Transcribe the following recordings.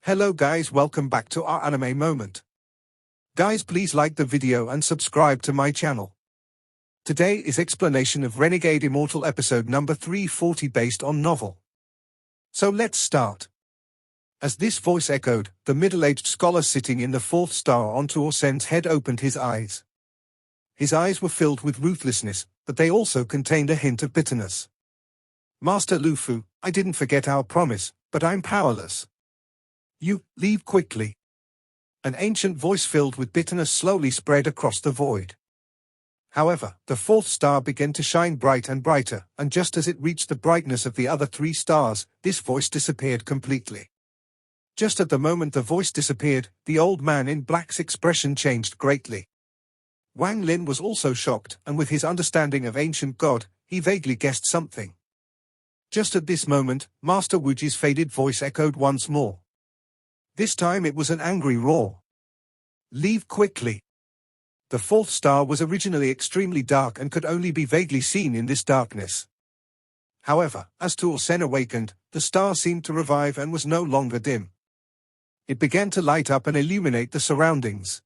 Hello guys, welcome back to our anime moment. Guys, please like the video and subscribe to my channel. Today is explanation of Renegade Immortal episode number 340 based on novel. So let's start. As this voice echoed, the middle-aged scholar sitting in the fourth star on Tuosen's head opened his eyes. His eyes were filled with ruthlessness, but they also contained a hint of bitterness. Master Lufu, I didn't forget our promise, but I'm powerless. You, leave quickly. An ancient voice filled with bitterness slowly spread across the void. However, the fourth star began to shine bright and brighter, and just as it reached the brightness of the other three stars, this voice disappeared completely. Just at the moment the voice disappeared, the old man in black's expression changed greatly. Wang Lin was also shocked, and with his understanding of ancient god, he vaguely guessed something. Just at this moment, Master Wuji's faded voice echoed once more. This time it was an angry roar. Leave quickly. The fourth star was originally extremely dark and could only be vaguely seen in this darkness. However, as Tuosen awakened, the star seemed to revive and was no longer dim. It began to light up and illuminate the surroundings.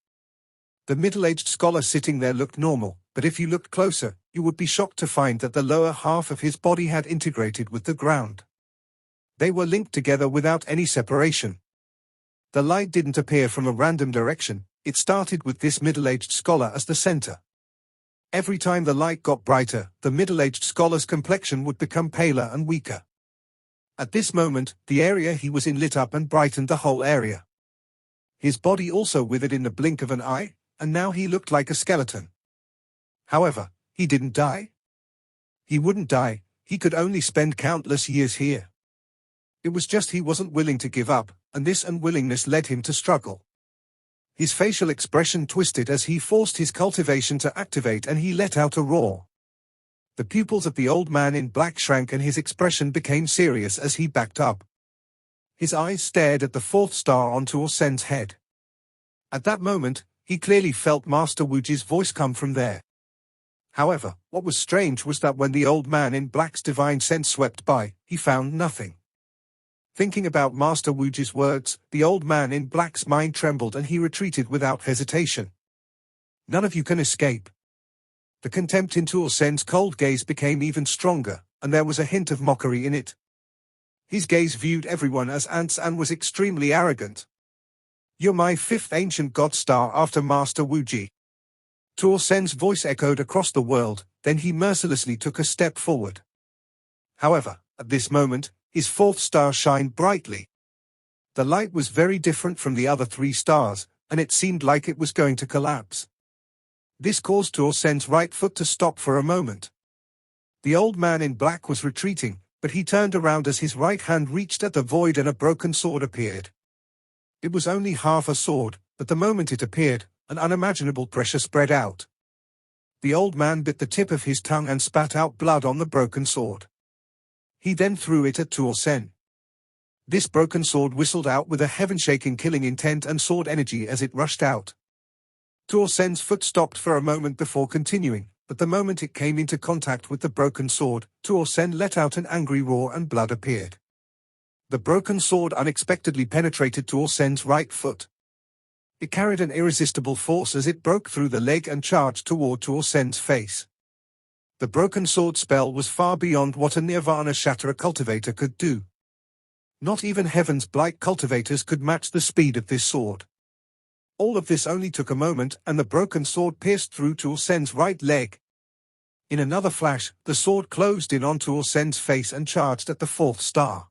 The middle-aged scholar sitting there looked normal, but if you looked closer, you would be shocked to find that the lower half of his body had integrated with the ground. They were linked together without any separation. The light didn't appear from a random direction, it started with this middle-aged scholar as the center. Every time the light got brighter, the middle-aged scholar's complexion would become paler and weaker. At this moment, the area he was in lit up and brightened the whole area. His body also withered in the blink of an eye, and now he looked like a skeleton. However, he didn't die. He wouldn't die, he could only spend countless years here. It was just he wasn't willing to give up, and this unwillingness led him to struggle. His facial expression twisted as he forced his cultivation to activate and he let out a roar. The pupils of the old man in black shrank and his expression became serious as he backed up. His eyes stared at the fourth star on Tuosen's head. At that moment, he clearly felt Master Wuji's voice come from there. However, what was strange was that when the old man in black's divine sense swept by, he found nothing. Thinking about Master Wuji's words, the old man in black's mind trembled and he retreated without hesitation. None of you can escape. The contempt in Tuosen's cold gaze became even stronger, and there was a hint of mockery in it. His gaze viewed everyone as ants and was extremely arrogant. You're my fifth ancient god star after Master Wuji. Tuosen's voice echoed across the world, then he mercilessly took a step forward. However, at this moment, his fourth star shined brightly. The light was very different from the other three stars, and it seemed like it was going to collapse. This caused Tuosen's right foot to stop for a moment. The old man in black was retreating, but he turned around as his right hand reached at the void and a broken sword appeared. It was only half a sword, but the moment it appeared, an unimaginable pressure spread out. The old man bit the tip of his tongue and spat out blood on the broken sword. He then threw it at Tuosen. This broken sword whistled out with a heaven-shaking killing intent and sword energy as it rushed out. Tuosen's foot stopped for a moment before continuing, but the moment it came into contact with the broken sword, Tuosen let out an angry roar and blood appeared. The broken sword unexpectedly penetrated Tuosen's right foot. It carried an irresistible force as it broke through the leg and charged toward Tuosen's face. The broken sword spell was far beyond what a Nirvana Shatterer cultivator could do. Not even Heaven's Blight cultivators could match the speed of this sword. All of this only took a moment and the broken sword pierced through Tuosen's right leg. In another flash, the sword closed in on Tuosen's face and charged at the fourth star.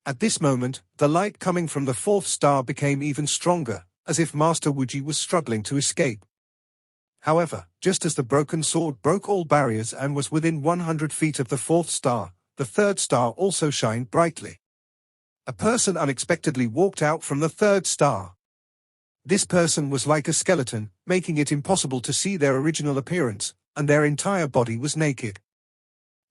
At this moment, the light coming from the fourth star became even stronger, as if Master Wuji was struggling to escape. However, just as the broken sword broke all barriers and was within 100 feet of the fourth star, the third star also shined brightly. A person unexpectedly walked out from the third star. This person was like a skeleton, making it impossible to see their original appearance, and their entire body was naked.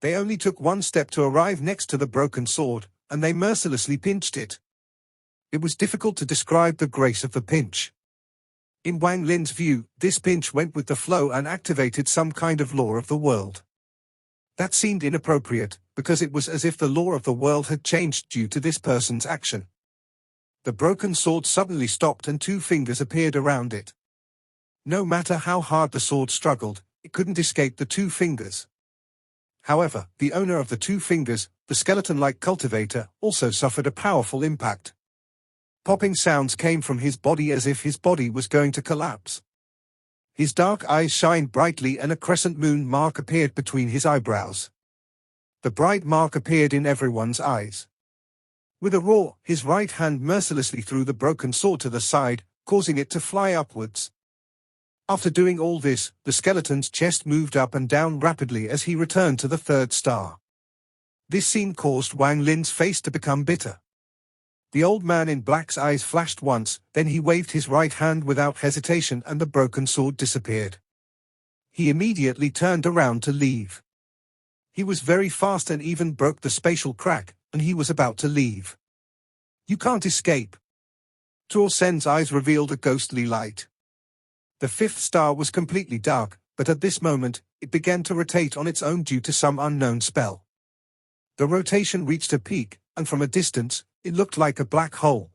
They only took one step to arrive next to the broken sword, and they mercilessly pinched it. It was difficult to describe the grace of the pinch. In Wang Lin's view, this pinch went with the flow and activated some kind of law of the world. That seemed inappropriate, because it was as if the law of the world had changed due to this person's action. The broken sword suddenly stopped and two fingers appeared around it. No matter how hard the sword struggled, it couldn't escape the two fingers. However, the owner of the two fingers, the skeleton-like cultivator, also suffered a powerful impact. Popping sounds came from his body as if his body was going to collapse. His dark eyes shined brightly and a crescent moon mark appeared between his eyebrows. The bright mark appeared in everyone's eyes. With a roar, his right hand mercilessly threw the broken sword to the side, causing it to fly upwards. After doing all this, the skeleton's chest moved up and down rapidly as he returned to the third star. This scene caused Wang Lin's face to become bitter. The old man in black's eyes flashed once, then he waved his right hand without hesitation and the broken sword disappeared. He immediately turned around to leave. He was very fast and even broke the spatial crack, and he was about to leave. "You can't escape." Tuo Sen's eyes revealed a ghostly light. The fifth star was completely dark, but at this moment, it began to rotate on its own due to some unknown spell. The rotation reached a peak, and from a distance, it looked like a black hole.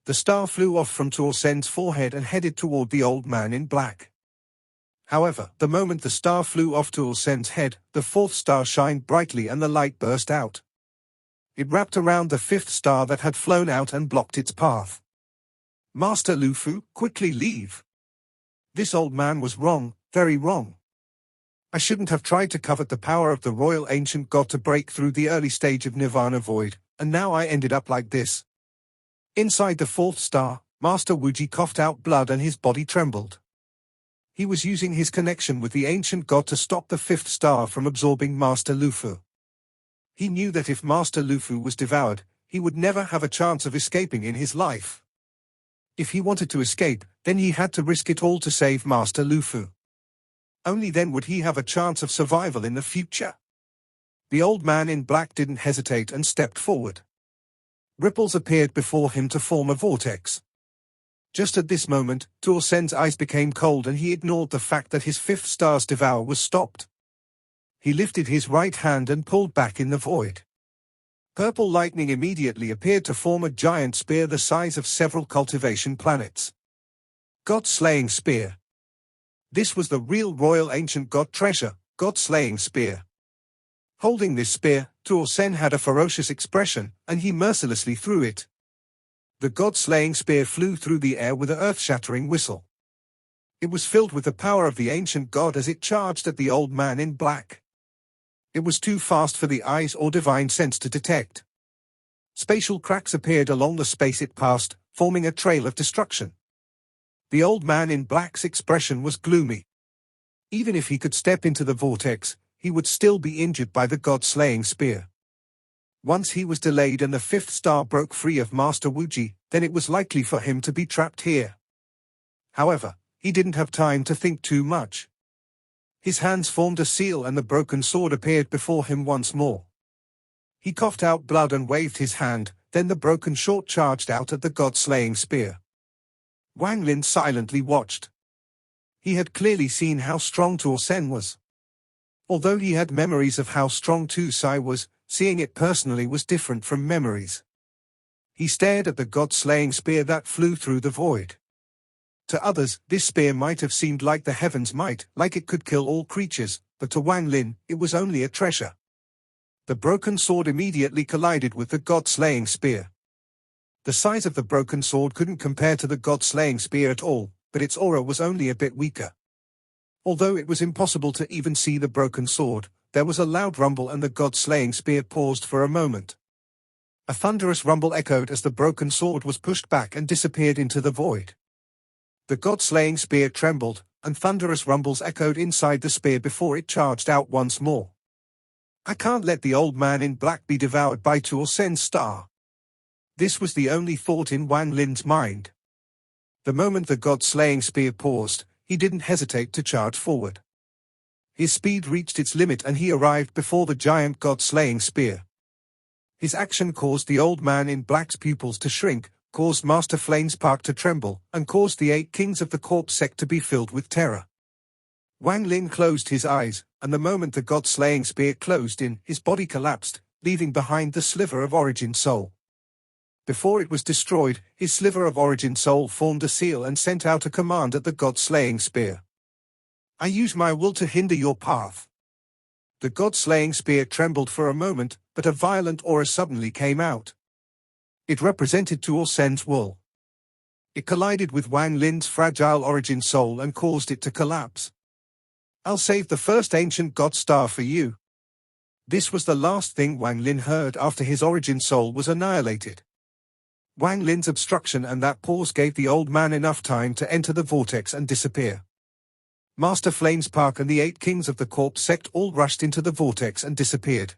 The star flew off from Tuo Sen's forehead and headed toward the old man in black. However, the moment the star flew off Tuo Sen's head, the fourth star shined brightly and the light burst out. It wrapped around the fifth star that had flown out and blocked its path. "Master Lufu, quickly leave. This old man was wrong, very wrong. I shouldn't have tried to covet the power of the royal ancient god to break through the early stage of Nirvana Void, and now I ended up like this." Inside the fourth star, Master Wuji coughed out blood and his body trembled. He was using his connection with the ancient god to stop the fifth star from absorbing Master Lufu. He knew that if Master Lufu was devoured, he would never have a chance of escaping in his life. If he wanted to escape, then he had to risk it all to save Master Lufu. Only then would he have a chance of survival in the future. The old man in black didn't hesitate and stepped forward. Ripples appeared before him to form a vortex. Just at this moment, Tuo Sen's eyes became cold and he ignored the fact that his fifth star's devour was stopped. He lifted his right hand and pulled back in the void. Purple lightning immediately appeared to form a giant spear the size of several cultivation planets. God-slaying spear. This was the real royal ancient god treasure, God-slaying spear. Holding this spear, Tuo Sen had a ferocious expression, and he mercilessly threw it. The god-slaying spear flew through the air with an earth-shattering whistle. It was filled with the power of the ancient god as it charged at the old man in black. It was too fast for the eyes or divine sense to detect. Spatial cracks appeared along the space it passed, forming a trail of destruction. The old man in black's expression was gloomy. Even if he could step into the vortex, he would still be injured by the god-slaying spear. Once he was delayed and the fifth star broke free of Master Wuji, then it was likely for him to be trapped here. However, he didn't have time to think too much. His hands formed a seal and the broken sword appeared before him once more. He coughed out blood and waved his hand, then the broken sword charged out at the god-slaying spear. Wang Lin silently watched. He had clearly seen how strong Tuo Sen was. Although he had memories of how strong Tu Sai was, seeing it personally was different from memories. He stared at the god-slaying spear that flew through the void. To others, this spear might have seemed like the heaven's might, like it could kill all creatures, but to Wang Lin, it was only a treasure. The broken sword immediately collided with the god-slaying spear. The size of the broken sword couldn't compare to the god-slaying spear at all, but its aura was only a bit weaker. Although it was impossible to even see the broken sword, there was a loud rumble and the god-slaying spear paused for a moment. A thunderous rumble echoed as the broken sword was pushed back and disappeared into the void. The god-slaying spear trembled, and thunderous rumbles echoed inside the spear before it charged out once more. I can't let the old man in black be devoured by Tuo Sen's star. This was the only thought in Wang Lin's mind. The moment the god-slaying spear paused, he didn't hesitate to charge forward. His speed reached its limit and he arrived before the giant god-slaying spear. His action caused the old man in black's pupils to shrink, caused Master Flame's Park to tremble, and caused the 8 kings of the corpse sect to be filled with terror. Wang Lin closed his eyes, and the moment the god-slaying spear closed in, his body collapsed, leaving behind the sliver of origin soul. Before it was destroyed, his sliver of origin soul formed a seal and sent out a command at the god-slaying spear. I use my will to hinder your path. The god-slaying spear trembled for a moment, but a violent aura suddenly came out. It represented Tuol Sen's wool. It collided with Wang Lin's fragile origin soul and caused it to collapse. I'll save the first ancient god star for you. This was the last thing Wang Lin heard after his origin soul was annihilated. Wang Lin's obstruction and that pause gave the old man enough time to enter the vortex and disappear. Master Flamespark and the 8 kings of the corpse sect all rushed into the vortex and disappeared.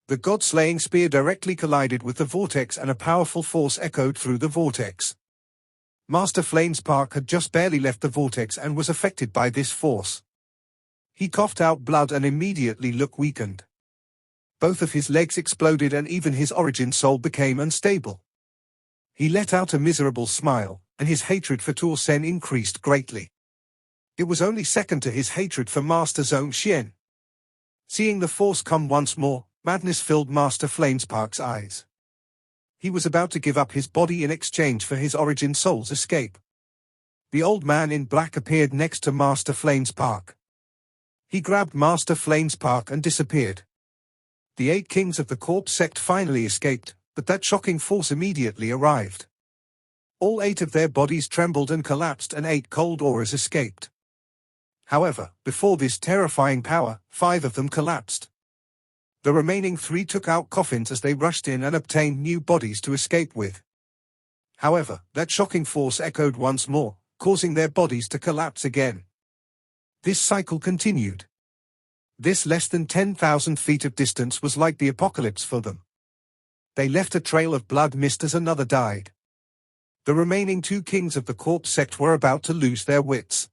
The god-slaying spear directly collided with the vortex and a powerful force echoed through the vortex. Master Flamespark had just barely left the vortex and was affected by this force. He coughed out blood and immediately looked weakened. Both of his legs exploded and even his origin soul became unstable. He let out a miserable smile, and his hatred for Tuol Sen increased greatly. It was only second to his hatred for Master Zhong Xian. Seeing the force come once more, madness filled Master Flamespark's eyes. He was about to give up his body in exchange for his origin soul's escape. The old man in black appeared next to Master Flamespark. He grabbed Master Flamespark and disappeared. The 8 kings of the corpse sect finally escaped, but that shocking force immediately arrived. All 8 of their bodies trembled and collapsed and 8 cold auras escaped. However, before this terrifying power, 5 of them collapsed. The remaining 3 took out coffins as they rushed in and obtained new bodies to escape with. However, that shocking force echoed once more, causing their bodies to collapse again. This cycle continued. This less than 10,000 feet of distance was like the apocalypse for them. They left a trail of blood mist as another died. The remaining 2 kings of the corpse sect were about to lose their wits.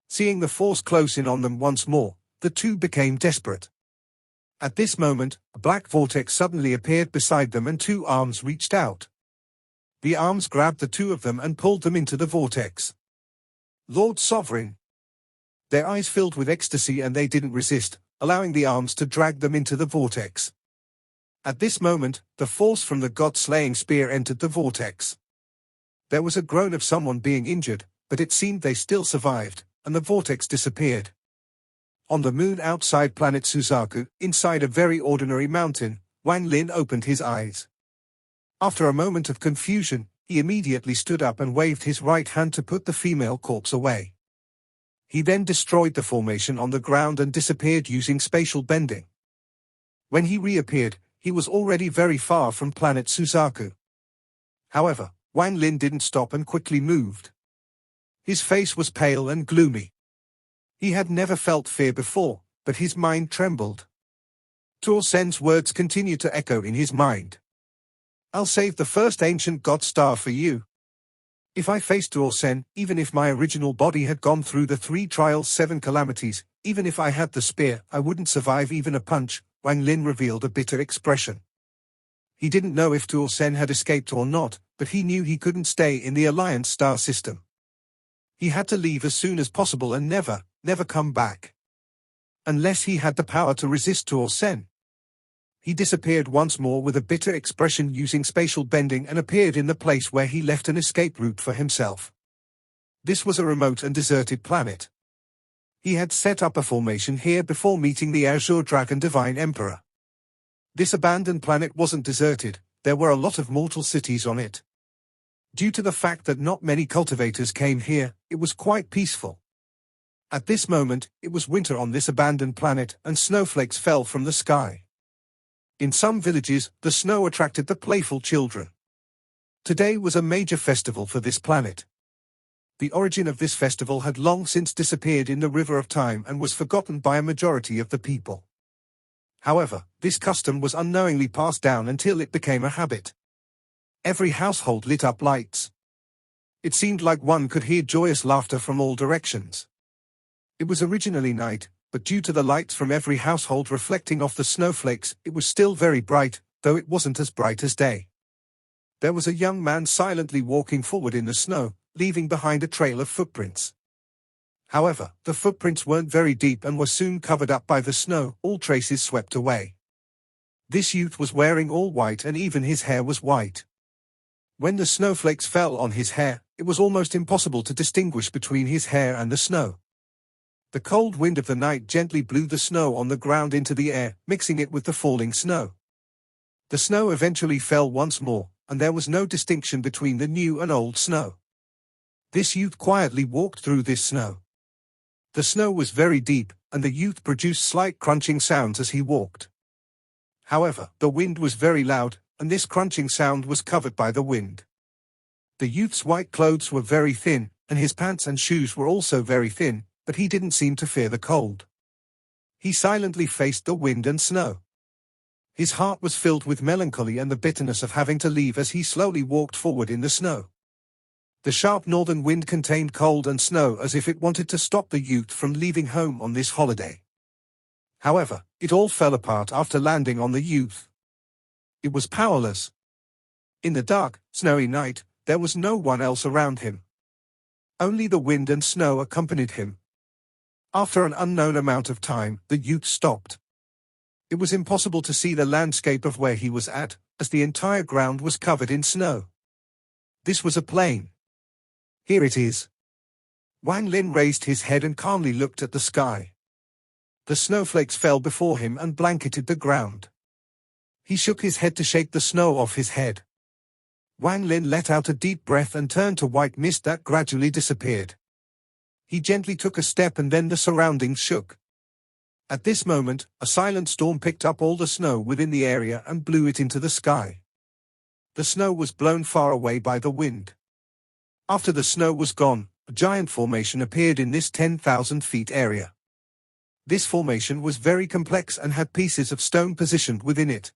Seeing the force close in on them once more, the 2 became desperate. At this moment, a black vortex suddenly appeared beside them and 2 arms reached out. The arms grabbed the 2 of them and pulled them into the vortex. Lord Sovereign! Their eyes filled with ecstasy and they didn't resist, allowing the arms to drag them into the vortex. At this moment, the force from the god-slaying spear entered the vortex. There was a groan of someone being injured, but it seemed they still survived, and the vortex disappeared. On the moon outside planet Suzaku, inside a very ordinary mountain, Wang Lin opened his eyes. After a moment of confusion, he immediately stood up and waved his right hand to put the female corpse away. He then destroyed the formation on the ground and disappeared using spatial bending. When he reappeared, he was already very far from planet Suzaku. However, Wang Lin didn't stop and quickly moved. His face was pale and gloomy. He had never felt fear before, but his mind trembled. Tuol Sen's words continued to echo in his mind. I'll save the first ancient god star for you. If I faced Tuol Sen, even if my original body had gone through the 3 trials 7 calamities, even if I had the spear, I wouldn't survive even a punch, Wang Lin revealed a bitter expression. He didn't know if Tuol Sen had escaped or not, but he knew he couldn't stay in the Alliance star system. He had to leave as soon as possible and never come back. Unless he had the power to resist Tuol Sen. He disappeared once more with a bitter expression using spatial bending and appeared in the place where he left an escape route for himself. This was a remote and deserted planet. He had set up a formation here before meeting the Azure Dragon Divine Emperor. This abandoned planet wasn't deserted, there were a lot of mortal cities on it. Due to the fact that not many cultivators came here, it was quite peaceful. At this moment, it was winter on this abandoned planet and snowflakes fell from the sky. In some villages, the snow attracted the playful children. Today was a major festival for this planet. The origin of this festival had long since disappeared in the river of time and was forgotten by a majority of the people. However, this custom was unknowingly passed down until it became a habit. Every household lit up lights. It seemed like one could hear joyous laughter from all directions. It was originally night, but due to the lights from every household reflecting off the snowflakes, it was still very bright, though it wasn't as bright as day. There was a young man silently walking forward in the snow, leaving behind a trail of footprints. However, the footprints weren't very deep and were soon covered up by the snow, all traces swept away. This youth was wearing all white and even his hair was white. When the snowflakes fell on his hair, it was almost impossible to distinguish between his hair and the snow. The cold wind of the night gently blew the snow on the ground into the air, mixing it with the falling snow. The snow eventually fell once more, and there was no distinction between the new and old snow. This youth quietly walked through this snow. The snow was very deep, and the youth produced slight crunching sounds as he walked. However, the wind was very loud, and this crunching sound was covered by the wind. The youth's white clothes were very thin, and his pants and shoes were also very thin, but he didn't seem to fear the cold. He silently faced the wind and snow. His heart was filled with melancholy and the bitterness of having to leave as he slowly walked forward in the snow. The sharp northern wind contained cold and snow as if it wanted to stop the youth from leaving home on this holiday. However, it all fell apart after landing on the youth. It was powerless. In the dark, snowy night, there was no one else around him. Only the wind and snow accompanied him. After an unknown amount of time, the youth stopped. It was impossible to see the landscape of where he was at, as the entire ground was covered in snow. This was a plain. Here it is. Wang Lin raised his head and calmly looked at the sky. The snowflakes fell before him and blanketed the ground. He shook his head to shake the snow off his head. Wang Lin let out a deep breath and turned to white mist that gradually disappeared. He gently took a step and then the surroundings shook. At this moment, a silent storm picked up all the snow within the area and blew it into the sky. The snow was blown far away by the wind. After the snow was gone, a giant formation appeared in this 10,000 feet area. This formation was very complex and had pieces of stone positioned within it.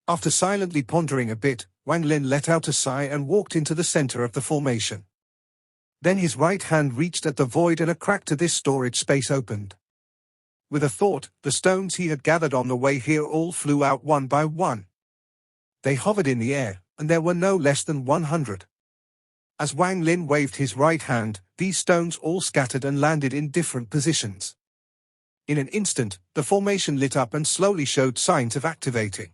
After silently pondering a bit, Wang Lin let out a sigh and walked into the center of the formation. Then his right hand reached at the void and a crack to this storage space opened. With a thought, the stones he had gathered on the way here all flew out one by one. They hovered in the air, and there were no less than 100. As Wang Lin waved his right hand, these stones all scattered and landed in different positions. In an instant, the formation lit up and slowly showed signs of activating.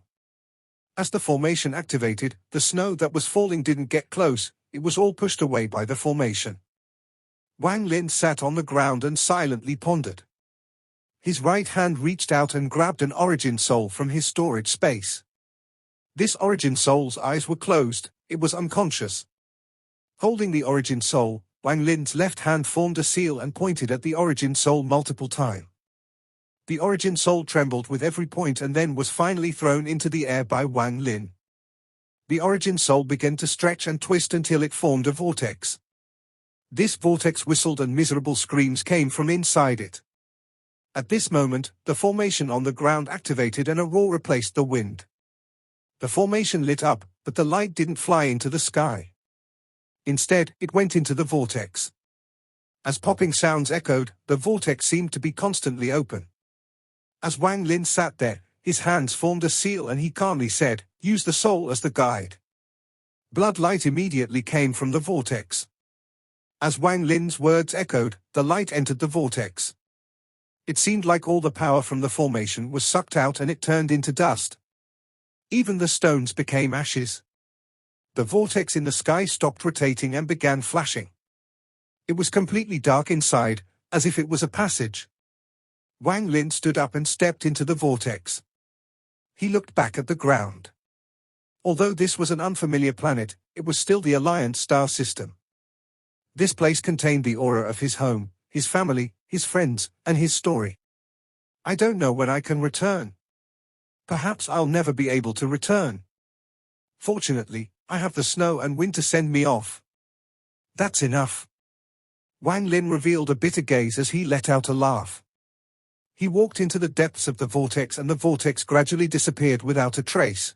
As the formation activated, the snow that was falling didn't get close, it was all pushed away by the formation. Wang Lin sat on the ground and silently pondered. His right hand reached out and grabbed an origin soul from his storage space. This origin soul's eyes were closed, it was unconscious. Holding the origin soul, Wang Lin's left hand formed a seal and pointed at the origin soul multiple times. The origin soul trembled with every point and then was finally thrown into the air by Wang Lin. The origin soul began to stretch and twist until it formed a vortex. This vortex whistled and miserable screams came from inside it. At this moment, the formation on the ground activated and a roar replaced the wind. The formation lit up, but the light didn't fly into the sky. Instead, it went into the vortex. As popping sounds echoed, the vortex seemed to be constantly open. As Wang Lin sat there, his hands formed a seal and he calmly said, "Use the soul as the guide." Blood light immediately came from the vortex. As Wang Lin's words echoed, the light entered the vortex. It seemed like all the power from the formation was sucked out and it turned into dust. Even the stones became ashes. The vortex in the sky stopped rotating and began flashing. It was completely dark inside, as if it was a passage. Wang Lin stood up and stepped into the vortex. He looked back at the ground. Although this was an unfamiliar planet, it was still the Alliance star system. This place contained the aura of his home, his family, his friends, and his story. I don't know when I can return. Perhaps I'll never be able to return. Fortunately, I have the snow and wind to send me off. That's enough. Wang Lin revealed a bitter gaze as he let out a laugh. He walked into the depths of the vortex and the vortex gradually disappeared without a trace.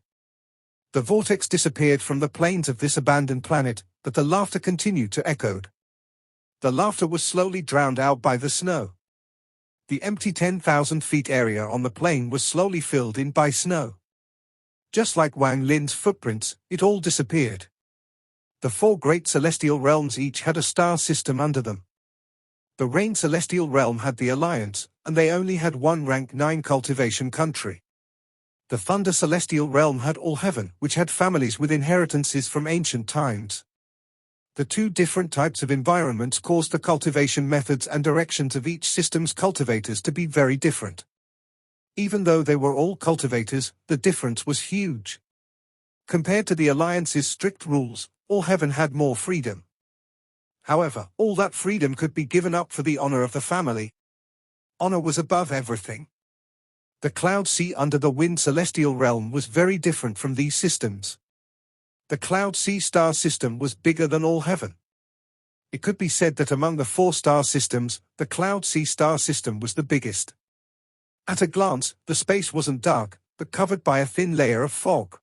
The vortex disappeared from the plains of this abandoned planet, but the laughter continued to echo. The laughter was slowly drowned out by the snow. The empty 10,000 feet area on the plain was slowly filled in by snow. Just like Wang Lin's footprints, it all disappeared. The four great celestial realms each had a star system under them. The Rain Celestial Realm had the Alliance, and they only had one rank 9 cultivation country. The Thunder Celestial Realm had all heaven, which had families with inheritances from ancient times. The two different types of environments caused the cultivation methods and directions of each system's cultivators to be very different. Even though they were all cultivators, the difference was huge. Compared to the Alliance's strict rules, all heaven had more freedom. However, all that freedom could be given up for the honor of the family. Honor was above everything. The Cloud Sea under the Wind Celestial Realm was very different from these systems. The Cloud Sea star system was bigger than all heaven. It could be said that among the 4-star systems, the Cloud Sea star system was the biggest. At a glance, the space wasn't dark, but covered by a thin layer of fog.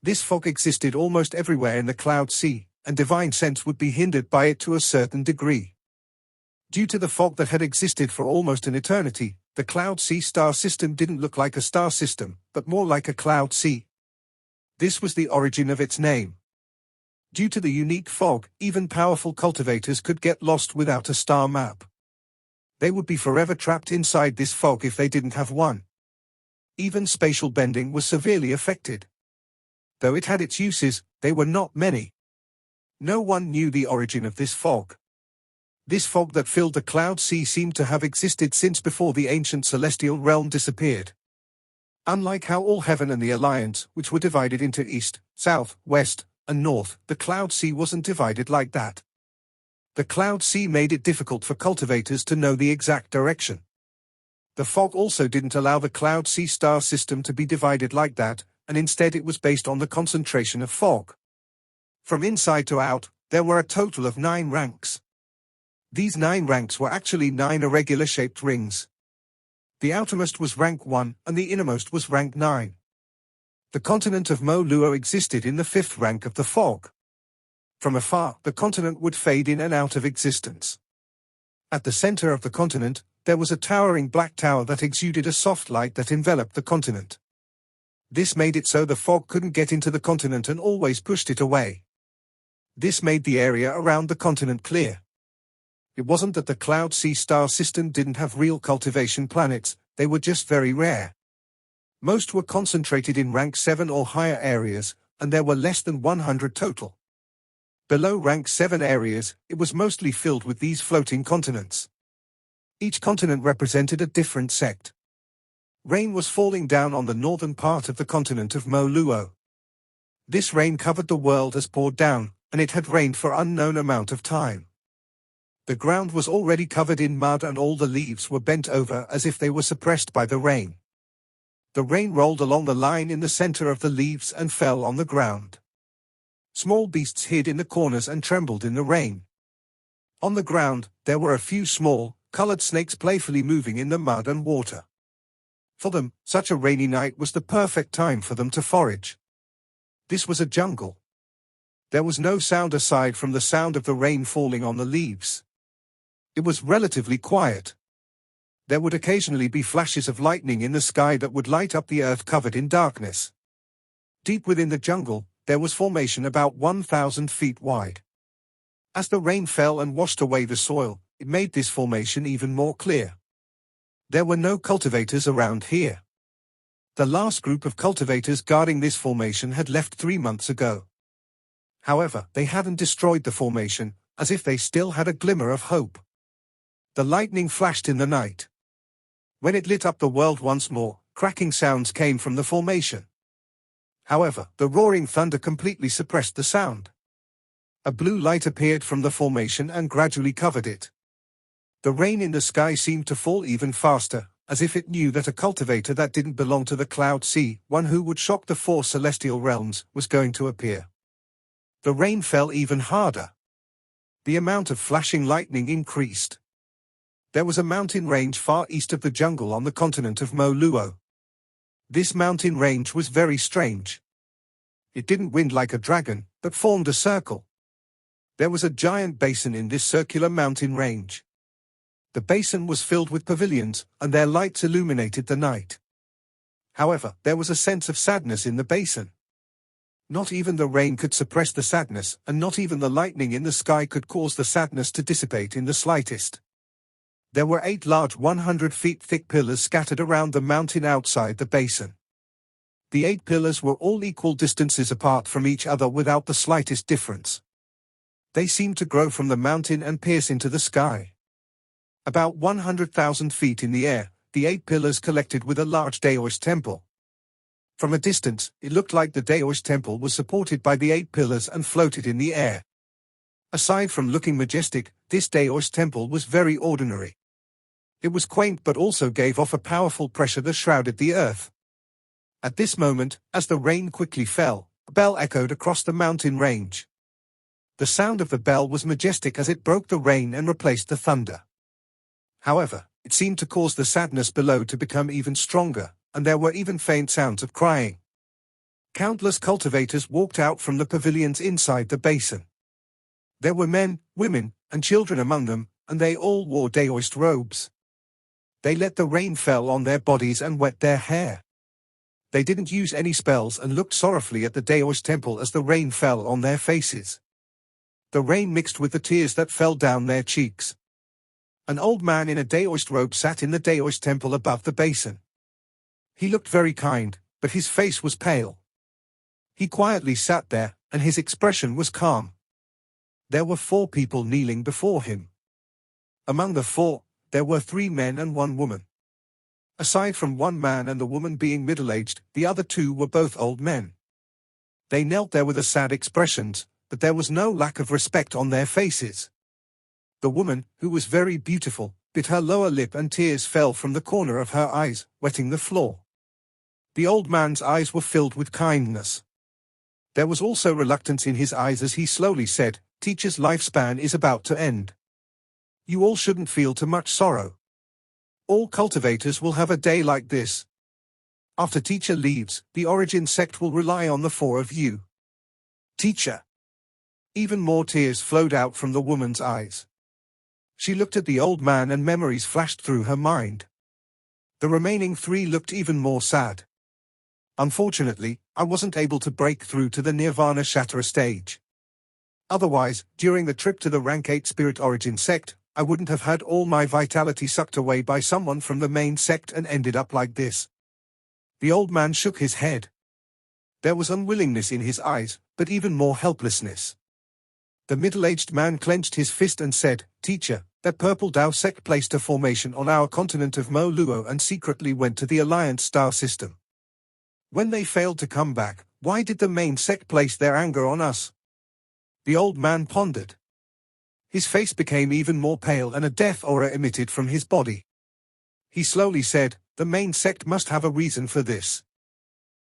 This fog existed almost everywhere in the Cloud Sea, and divine sense would be hindered by it to a certain degree. Due to the fog that had existed for almost an eternity, the Cloud Sea star system didn't look like a star system, but more like a cloud sea. This was the origin of its name. Due to the unique fog, even powerful cultivators could get lost without a star map. They would be forever trapped inside this fog if they didn't have one. Even spatial bending was severely affected. Though it had its uses, they were not many. No one knew the origin of this fog. This fog that filled the Cloud Sea seemed to have existed since before the ancient celestial realm disappeared. Unlike how all heaven and the Alliance, which were divided into east, south, west, and north, the Cloud Sea wasn't divided like that. The Cloud Sea made it difficult for cultivators to know the exact direction. The fog also didn't allow the Cloud Sea star system to be divided like that, and instead it was based on the concentration of fog. From inside to out, there were a total of 9 ranks. These 9 ranks were actually 9 irregular-shaped rings. The outermost was rank 1, and the innermost was rank 9. The continent of Mo Luo existed in the 5th rank of the fog. From afar, the continent would fade in and out of existence. At the center of the continent, there was a towering black tower that exuded a soft light that enveloped the continent. This made it so the fog couldn't get into the continent and always pushed it away. This made the area around the continent clear. It wasn't that the Cloud Sea star system didn't have real cultivation planets, they were just very rare. Most were concentrated in rank 7 or higher areas, and there were less than 100 total. Below rank 7 areas, it was mostly filled with these floating continents. Each continent represented a different sect. Rain was falling down on the northern part of the continent of Mo Luo. This rain covered the world as poured down, and it had rained for unknown amount of time. The ground was already covered in mud and all the leaves were bent over as if they were suppressed by the rain. The rain rolled along the line in the center of the leaves and fell on the ground. Small beasts hid in the corners and trembled in the rain. On the ground, there were a few small, colored snakes playfully moving in the mud and water. For them, such a rainy night was the perfect time for them to forage. This was a jungle. There was no sound aside from the sound of the rain falling on the leaves. It was relatively quiet. There would occasionally be flashes of lightning in the sky that would light up the earth covered in darkness. Deep within the jungle, there was formation about 1,000 feet wide. As the rain fell and washed away the soil, it made this formation even more clear. There were no cultivators around here. The last group of cultivators guarding this formation had left 3 months ago. However, they hadn't destroyed the formation, as if they still had a glimmer of hope. The lightning flashed in the night. When it lit up the world once more, cracking sounds came from the formation. However, the roaring thunder completely suppressed the sound. A blue light appeared from the formation and gradually covered it. The rain in the sky seemed to fall even faster, as if it knew that a cultivator that didn't belong to the Cloud Sea, one who would shock the 4 celestial realms, was going to appear. The rain fell even harder. The amount of flashing lightning increased. There was a mountain range far east of the jungle on the continent of Mo Luo. This mountain range was very strange. It didn't wind like a dragon, but formed a circle. There was a giant basin in this circular mountain range. The basin was filled with pavilions, and their lights illuminated the night. However, there was a sense of sadness in the basin. Not even the rain could suppress the sadness, and not even the lightning in the sky could cause the sadness to dissipate in the slightest. There were 8 large 100 feet thick pillars scattered around the mountain outside the basin. The 8 pillars were all equal distances apart from each other without the slightest difference. They seemed to grow from the mountain and pierce into the sky. About 100,000 feet in the air, the 8 pillars collected with a large Daoist temple. From a distance, it looked like the Daoist temple was supported by the 8 pillars and floated in the air. Aside from looking majestic, this Daoist temple was very ordinary. It was quaint but also gave off a powerful pressure that shrouded the earth. At this moment, as the rain quickly fell, a bell echoed across the mountain range. The sound of the bell was majestic as it broke the rain and replaced the thunder. However, it seemed to cause the sadness below to become even stronger, and there were even faint sounds of crying. Countless cultivators walked out from the pavilions inside the basin. There were men, women, and children among them, and they all wore Daoist robes. They let the rain fell on their bodies and wet their hair. They didn't use any spells and looked sorrowfully at the Daoist temple as the rain fell on their faces. The rain mixed with the tears that fell down their cheeks. An old man in a Daoist robe sat in the Daoist temple above the basin. He looked very kind, but his face was pale. He quietly sat there, and his expression was calm. There were 4 people kneeling before him. Among the 4, there were 3 men and 1 woman. Aside from 1 man and the woman being middle-aged, the other 2 were both old men. They knelt there with sad expressions, but there was no lack of respect on their faces. The woman, who was very beautiful, bit her lower lip and tears fell from the corner of her eyes, wetting the floor. The old man's eyes were filled with kindness. There was also reluctance in his eyes as he slowly said, "Teacher's lifespan is about to end. You all shouldn't feel too much sorrow. All cultivators will have a day like this. After teacher leaves, the origin sect will rely on the 4 of you. Teacher." Even more tears flowed out from the woman's eyes. She looked at the old man and memories flashed through her mind. The remaining 3 looked even more sad. Unfortunately, I wasn't able to break through to the Nirvana Shatterer stage. Otherwise, during the trip to the rank 8 spirit origin sect, I wouldn't have had all my vitality sucked away by someone from the main sect and ended up like this. The old man shook his head. There was unwillingness in his eyes, but even more helplessness. The middle-aged man clenched his fist and said, "Teacher, that purple Dao sect placed a formation on our continent of Mo Luo and secretly went to the Alliance star system. When they failed to come back, why did the main sect place their anger on us?" The old man pondered. His face became even more pale and a death aura emitted from his body. He slowly said, "The main sect must have a reason for this.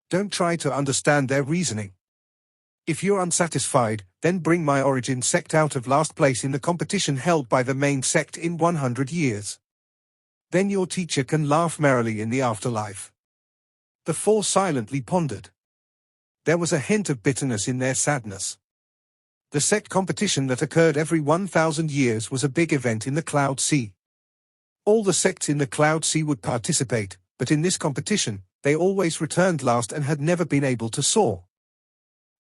Don't try to understand their reasoning. If you're unsatisfied, then bring my origin sect out of last place in the competition held by the main sect in 100 years. Then your teacher can laugh merrily in the afterlife." The 4 silently pondered. There was a hint of bitterness in their sadness. The sect competition that occurred every 1,000 years was a big event in the Cloud Sea. All the sects in the Cloud Sea would participate, but in this competition, they always returned last and had never been able to soar.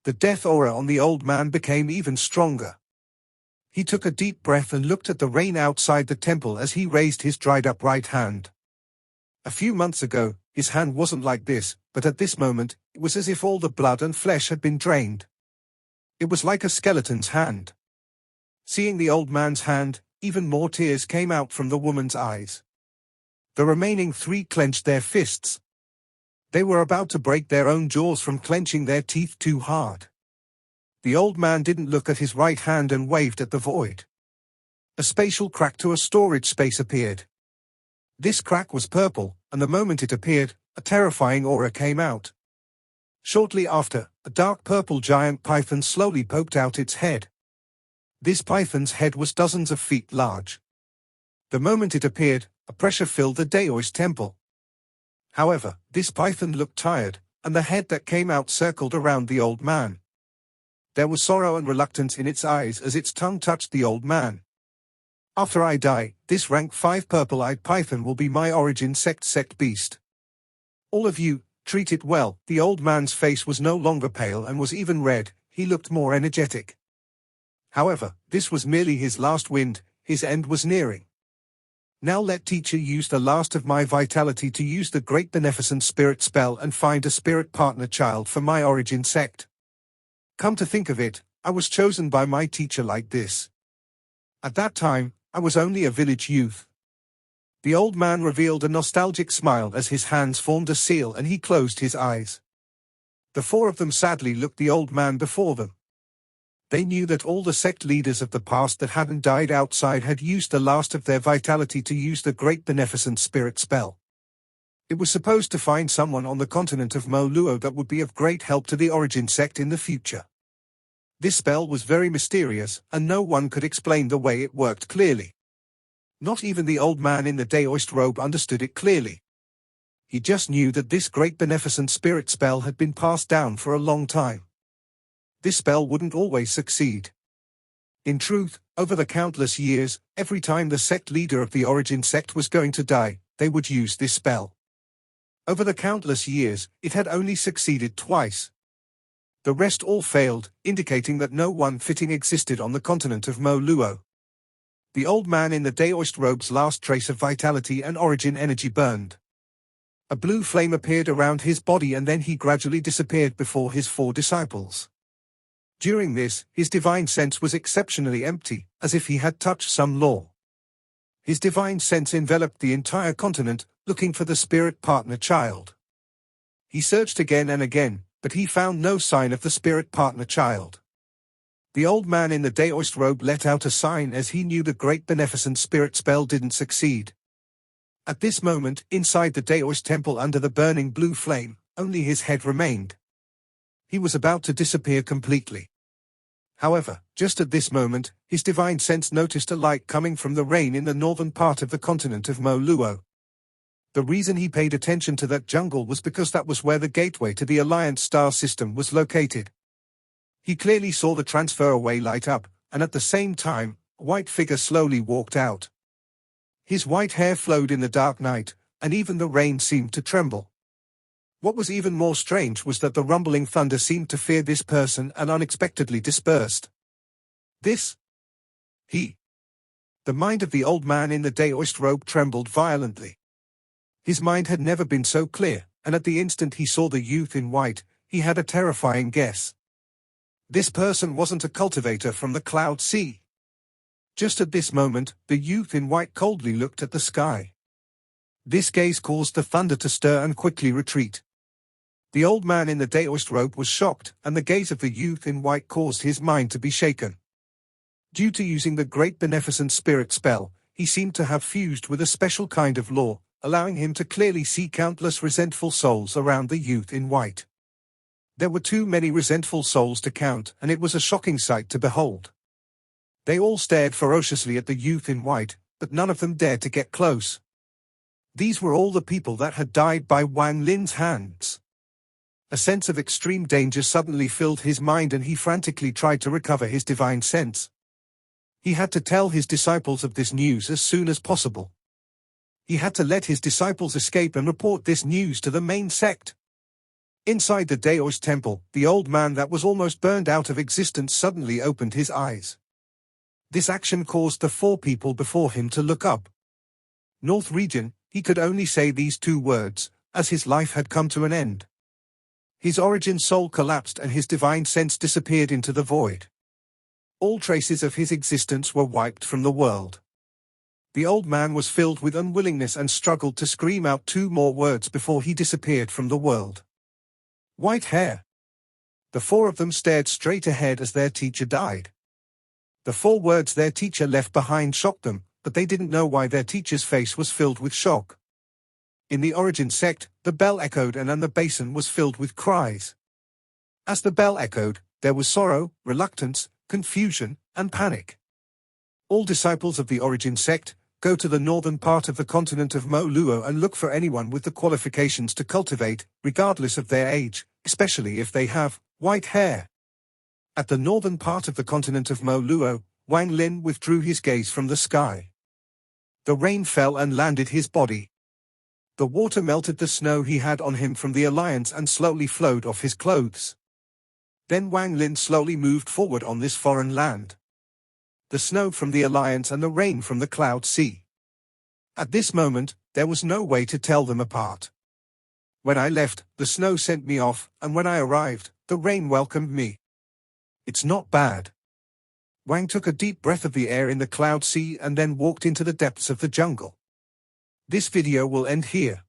The death aura on the old man became even stronger. He took a deep breath and looked at the rain outside the temple as he raised his dried-up right hand. A few months ago, his hand wasn't like this, but at this moment, it was as if all the blood and flesh had been drained. It was like a skeleton's hand. Seeing the old man's hand, even more tears came out from the woman's eyes. The remaining 3 clenched their fists. They were about to break their own jaws from clenching their teeth too hard. The old man didn't look at his right hand and waved at the void. A spatial crack to a storage space appeared. This crack was purple, and the moment it appeared, a terrifying aura came out. Shortly after, a dark purple giant python slowly poked out its head. This python's head was dozens of feet large. The moment it appeared, a pressure filled the Daoist temple. However, this python looked tired, and the head that came out circled around the old man. There was sorrow and reluctance in its eyes as its tongue touched the old man. "After I die, this rank 5 purple-eyed python will be my origin sect beast. All of you, treat it well." The old man's face was no longer pale and was even red, he looked more energetic. However, this was merely his last wind, his end was nearing. Now let teacher use the last of my vitality to use the great beneficent spirit spell and find a spirit partner child for my origin sect. Come to think of it, I was chosen by my teacher like this. At that time, I was only a village youth. The old man revealed a nostalgic smile as his hands formed a seal and he closed his eyes. The four of them sadly looked the old man before them. They knew that all the sect leaders of the past that hadn't died outside had used the last of their vitality to use the great beneficent spirit spell. It was supposed to find someone on the continent of Moluo that would be of great help to the origin sect in the future. This spell was very mysterious, and no one could explain the way it worked clearly. Not even the old man in the Daoist robe understood it clearly. He just knew that this great beneficent spirit spell had been passed down for a long time. This spell wouldn't always succeed. In truth, over the countless years, every time the sect leader of the origin sect was going to die, they would use this spell. Over the countless years, it had only succeeded twice. The rest all failed, indicating that no one fitting existed on the continent of Moluo. The old man in the Daoist robe's last trace of vitality and origin energy burned. A blue flame appeared around his body and then he gradually disappeared before his four disciples. During this, his divine sense was exceptionally empty, as if he had touched some law. His divine sense enveloped the entire continent, looking for the spirit partner child. He searched again and again, but he found no sign of the spirit partner child. The old man in the Daoist robe let out a sign as he knew the great beneficent spirit spell didn't succeed. At this moment, inside the Daoist temple under the burning blue flame, only his head remained. He was about to disappear completely. However, just at this moment, his divine sense noticed a light coming from the rain in the northern part of the continent of Moluo. The reason he paid attention to that jungle was because that was where the gateway to the Alliance star system was located. He clearly saw the transfer-away light up, and at the same time, a white figure slowly walked out. His white hair flowed in the dark night, and even the rain seemed to tremble. What was even more strange was that the rumbling thunder seemed to fear this person and unexpectedly dispersed. The mind of the old man in the Daoist robe trembled violently. His mind had never been so clear, and at the instant he saw the youth in white, he had a terrifying guess. This person wasn't a cultivator from the Cloud Sea. Just at this moment, the youth in white coldly looked at the sky. This gaze caused the thunder to stir and quickly retreat. The old man in the Daoist robe was shocked, and the gaze of the youth in white caused his mind to be shaken. Due to using the great beneficent spirit spell, he seemed to have fused with a special kind of law, allowing him to clearly see countless resentful souls around the youth in white. There were too many resentful souls to count, and it was a shocking sight to behold. They all stared ferociously at the youth in white, but none of them dared to get close. These were all the people that had died by Wang Lin's hands. A sense of extreme danger suddenly filled his mind and he frantically tried to recover his divine sense. He had to tell his disciples of this news as soon as possible. He had to let his disciples escape and report this news to the main sect. Inside the Daoist temple, the old man that was almost burned out of existence suddenly opened his eyes. This action caused the four people before him to look up. North region, he could only say these two words, as his life had come to an end. His origin soul collapsed and his divine sense disappeared into the void. All traces of his existence were wiped from the world. The old man was filled with unwillingness and struggled to scream out two more words before he disappeared from the world. White hair. The four of them stared straight ahead as their teacher died. The four words their teacher left behind shocked them, but they didn't know why their teacher's face was filled with shock. In the origin sect, the bell echoed and the basin was filled with cries. As the bell echoed, there was sorrow, reluctance, confusion, and panic. All disciples of the origin sect, go to the northern part of the continent of Moluo and look for anyone with the qualifications to cultivate, regardless of their age, especially if they have white hair. At the northern part of the continent of Moluo, Wang Lin withdrew his gaze from the sky. The rain fell and landed his body. The water melted the snow he had on him from the Alliance and slowly flowed off his clothes. Then Wang Lin slowly moved forward on this foreign land. The snow from the Alliance and the rain from the Cloud Sea. At this moment, there was no way to tell them apart. When I left, the snow sent me off, and when I arrived, the rain welcomed me. It's not bad. Wang took a deep breath of the air in the cloud sea and then walked into the depths of the jungle. This video will end here.